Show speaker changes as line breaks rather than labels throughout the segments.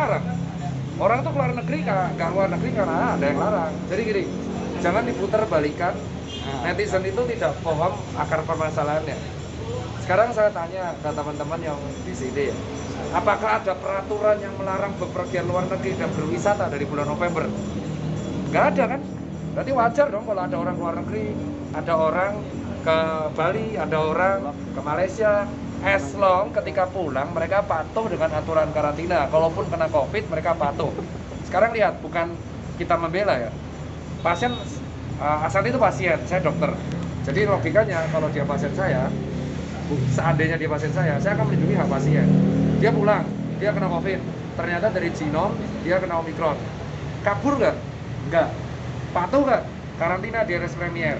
larang. Orang tuh keluar negeri, nggak luar negeri karena ada yang larang. Jadi gini, jangan diputar balikan. Netizen itu tidak paham akar permasalahannya. Sekarang saya tanya ke teman-teman yang di sini ya, apakah ada peraturan yang melarang bepergian luar negeri dan berwisata dari bulan November? Nggak ada kan? Berarti wajar dong kalau ada orang luar negeri, ada orang ke Bali, ada orang ke Malaysia. As long ketika pulang mereka patuh dengan aturan karantina. Kalaupun kena COVID mereka patuh. Sekarang lihat, bukan kita membela ya. Pasien Asal itu pasien, saya dokter. Jadi logikanya kalau dia pasien saya, seandainya dia pasien saya akan melindungi hak pasien. Dia pulang, dia kena COVID, ternyata dari genom dia kena Omicron. Kabur nggak? Nggak. Patuh nggak? Karantina di RS Premier.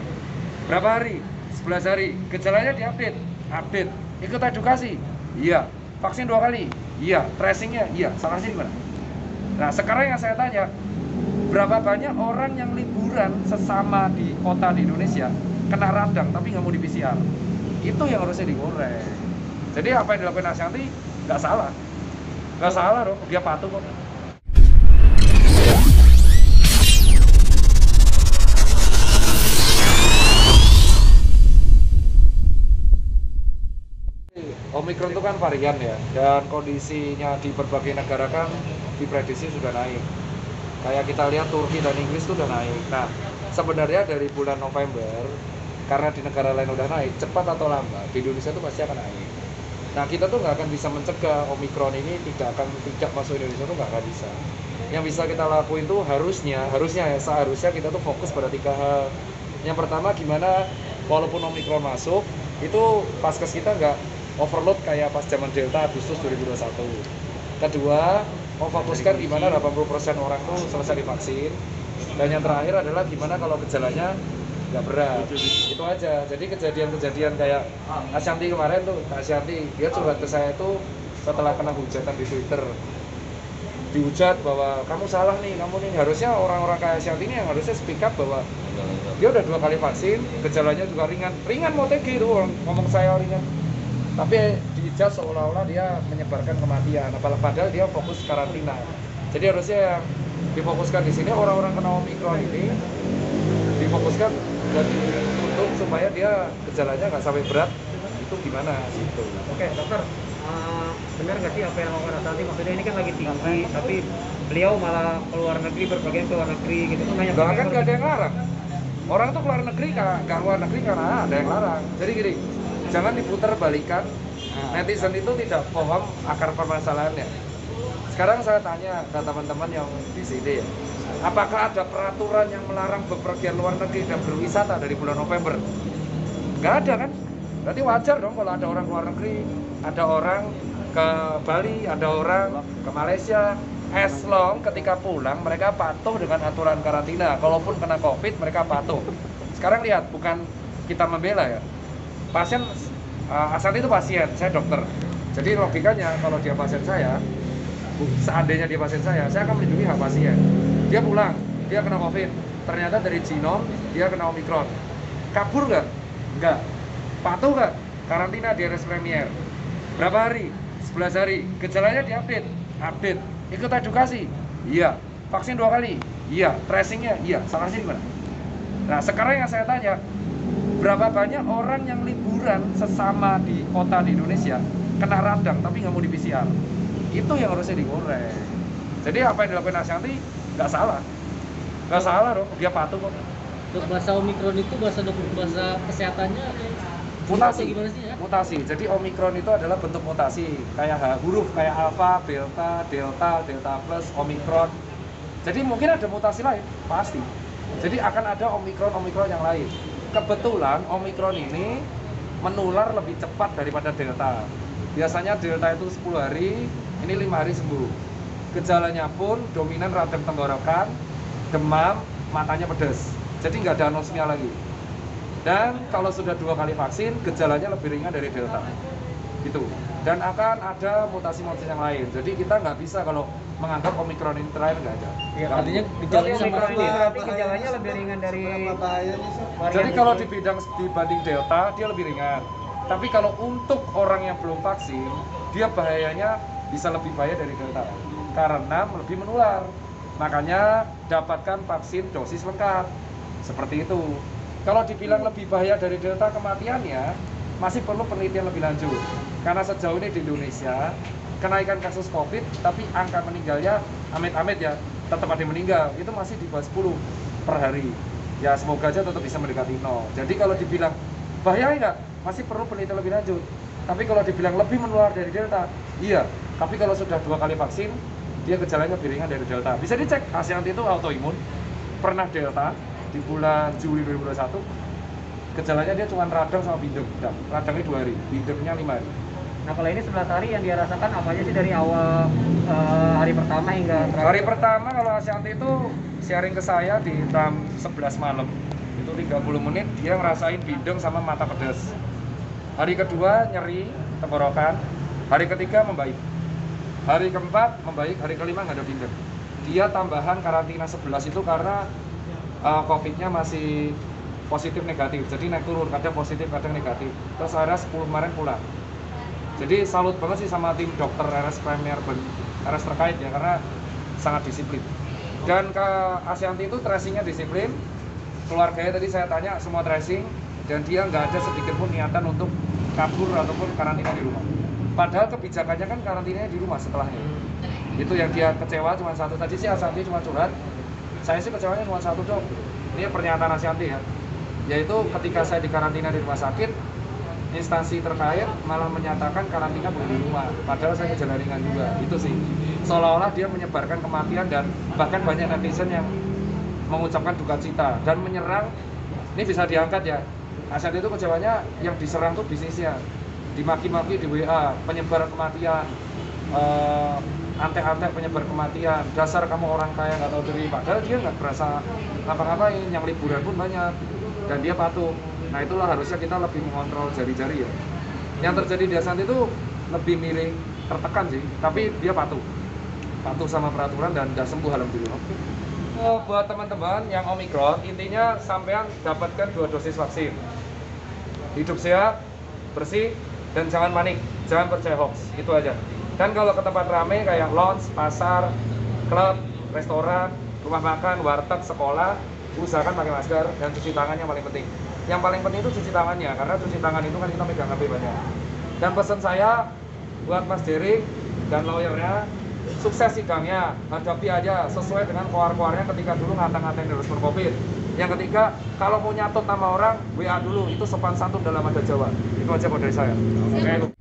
Berapa hari? 11 hari. Gejalanya diupdate? Update. Ikut edukasi? Iya. Vaksin 2 kali? Iya. Tracingnya? Iya. Salahnya di mana? Nah sekarang yang saya tanya, berapa banyak orang yang liburan sesama di kota di Indonesia kena radang tapi nggak mau di PCR? Itu yang harusnya digoreng. Jadi apa yang dilakukan Ashanti nggak salah, dong, dia patuh kok. Omicron itu kan varian ya, dan kondisinya di berbagai negara kan diprediksi sudah naik. Kayak kita lihat Turki dan Inggris itu udah naik. Nah, sebenarnya dari bulan November, karena di negara lain udah naik, cepat atau lambat, di Indonesia itu pasti akan naik. Nah, kita tuh nggak akan bisa mencegah Omicron ini tidak masuk Indonesia, tuh nggak akan bisa. Yang bisa kita lakuin tuh seharusnya kita tuh fokus pada 3 hal. Yang pertama, gimana walaupun Omicron masuk, itu paskes kita nggak overload kayak pas zaman Delta Agustus 2021. Kedua, memfokuskan gimana 80% orang tuh selesai divaksin. Dan yang terakhir adalah gimana kalau gejalanya nggak berat. Itu aja. Jadi kejadian-kejadian kayak Ashanti kemarin tuh, Kak Ashanti, dia curhat ke saya itu setelah kena hujatan di Twitter. Dihujat bahwa kamu salah nih, harusnya orang-orang kayak Ashanti ini yang harusnya speak up bahwa dia udah 2 kali vaksin, gejalanya juga ringan mau TG itu ngomong saya ringan. Tapi dihujat seolah-olah dia menyebarkan kematian, padahal dia fokus karantina. Jadi harusnya yang difokuskan di sini orang-orang kena Omicron ini difokuskan dan untuk supaya dia gejalanya nggak sampai berat, itu gimana gitu.
Oke dokter, benar nggak sih apa yang ngomong Ashanti? Maksudnya ini kan lagi tinggi, tapi beliau malah keluar negeri, berpergian ke luar negeri gitu tuh banyak.
Bahkan nggak ada yang larang. Orang tuh keluar negeri nggak luar negeri karena ada yang larang. Jadi gini, jangan diputar balikan. Netizen itu tidak paham akar permasalahannya. Sekarang saya tanya ke teman-teman yang di sini ya, apakah ada peraturan yang melarang bepergian luar negeri dan berwisata dari bulan November? Nggak ada kan? Berarti wajar dong kalau ada orang luar negeri, ada orang ke Bali, ada orang ke Malaysia. As long ketika pulang mereka patuh dengan aturan karantina. Kalaupun kena COVID mereka patuh. Sekarang lihat, bukan kita membela ya. Pasien Ashanti itu pasien, saya dokter. Jadi logikanya kalau dia pasien saya, seandainya dia pasien saya akan melindungi hak pasien. Dia pulang, dia kena COVID, ternyata dari genom dia kena Omicron. Kabur nggak? Nggak. Patuh nggak? Karantina di RS Premier. Berapa hari? 11 hari. Gejalanya diupdate? Update. Ikut edukasi? Iya. Vaksin 2 kali? Iya. Tracingnya? Iya. Salahnya di mana? Nah sekarang yang saya tanya, berapa banyak orang yang liburan sesama di kota di Indonesia kena radang tapi nggak mau di PCR? Itu yang harusnya digoreng. Jadi apa yang dilakukan Ashanti nggak salah, dong, dia patuh kok.
Untuk bahasa Omicron itu bahasa kesehatannya
Mutasi,
gimana sih ya?
Mutasi. Jadi Omicron itu adalah bentuk mutasi, kayak huruf kayak alpha, beta, delta plus, Omicron. Jadi mungkin ada mutasi lain, pasti. Jadi akan ada Omicron yang lain. Kebetulan Omicron ini menular lebih cepat daripada Delta. Biasanya Delta itu 10 hari, ini 5 hari sembuh. Gejalanya pun dominan radang tenggorokan, demam, matanya pedas. Jadi nggak ada anosmia lagi. Dan kalau sudah 2 kali vaksin, gejalanya lebih ringan dari Delta. Gitu. Dan akan ada mutasi-mutasi yang lain. Jadi kita nggak bisa kalau menganggap Omicron ini terakhir, nggak ada.
Ya, artinya gejalanya sama
Omicron ini berarti gejalanya lebih ringan dari
Jadi kalau dibanding Delta, dia lebih ringan. Tapi kalau untuk orang yang belum vaksin, dia bahayanya bisa lebih bahaya dari Delta. karena lebih menular. Makanya dapatkan vaksin dosis lengkap. Seperti itu. Kalau dibilang lebih bahaya dari Delta kematiannya, masih perlu penelitian lebih lanjut. Karena sejauh ini di Indonesia, kenaikan kasus COVID, tapi angka meninggalnya amit-amit ya, tetap ada yang meninggal. Itu masih di bawah 10 per hari. Ya semoga aja tetap bisa mendekati 0. Jadi kalau dibilang bahaya enggak, masih perlu penelitian lebih lanjut. Tapi kalau dibilang lebih menular dari Delta, iya. Tapi kalau sudah 2 kali vaksin, dia gejalanya lebih ringan dari Delta. Bisa dicek, Asianti itu autoimun, pernah Delta di bulan Juli 2021, gejalanya dia cuma radang sama bindeng. Radangnya 2 hari, bindengnya 5 hari.
Nah kalau ini 11 hari yang dia rasakan apa aja sih dari awal hari pertama hingga terakhir?
Hari pertama kalau Asianti itu sharing ke saya di jam 11 malam, itu 30 menit dia ngerasain bindeng sama mata pedas. Hari kedua nyeri tenggorokan, hari ketiga membaik. Hari keempat membaik, hari kelima nggak ada bindeng. Dia tambahan karantina 11 itu karena COVID-nya masih positif negatif, jadi naik turun, kadang positif, kadang negatif. Terus akhirnya 10 kemarin pulang. Jadi salut banget sih sama tim dokter RS Premier RS terkait ya, karena sangat disiplin. Dan ke Asianti itu tracingnya disiplin, keluarganya tadi saya tanya semua tracing, dan dia nggak ada sedikit pun niatan untuk kabur ataupun karantina di rumah. Padahal kebijakannya kan karantinanya di rumah setelahnya. Itu yang dia kecewa cuma satu. Tadi sih Asianti cuma curhat, saya sih kecewanya cuma satu dong. Ini pernyataan Asianti ya, yaitu ketika saya dikarantina di rumah sakit, instansi terkait malah menyatakan karantina boleh di rumah, padahal saya gejala ringan juga. Itu sih seolah-olah dia menyebarkan kematian, dan bahkan banyak netizen yang mengucapkan duka cita dan menyerang. Ini bisa diangkat ya, Asianti itu kecewanya yang diserang tuh bisnisnya, dimaki-maki di WA, penyebar kematian, antek-antek penyebar kematian, dasar kamu orang kaya nggak tahu diri. Padahal dia nggak berasa ngapa-ngapain, yang liburan pun banyak dan dia patuh. Nah itulah harusnya kita lebih mengontrol jari-jari ya. Yang terjadi di Asianti itu lebih milih tertekan sih, tapi dia patuh sama peraturan dan udah sembuh alhamdulillah. Buat teman-teman yang Omikron, intinya sampean dapatkan 2 dosis vaksin. Hidup sehat, bersih, dan jangan panik, jangan percaya hoax, itu aja. Dan kalau ke tempat ramai kayak lounge, pasar, klub, restoran, rumah makan, warteg, sekolah, usahakan pakai masker dan cuci tangan yang paling penting. Yang paling penting itu cuci tangannya, karena cuci tangan itu kan kita megang HP banyak. Dan pesan saya buat Mas Derik dan lawyernya, sukses sidangnya, hadapi aja sesuai dengan koar-koarnya ketika dulu ngata-ngatain virus COVID. Yang ketiga, kalau mau nyatut nama orang, WA dulu, itu sopan santun dalam adat Jawa. Itu aja buat dari saya. Oke.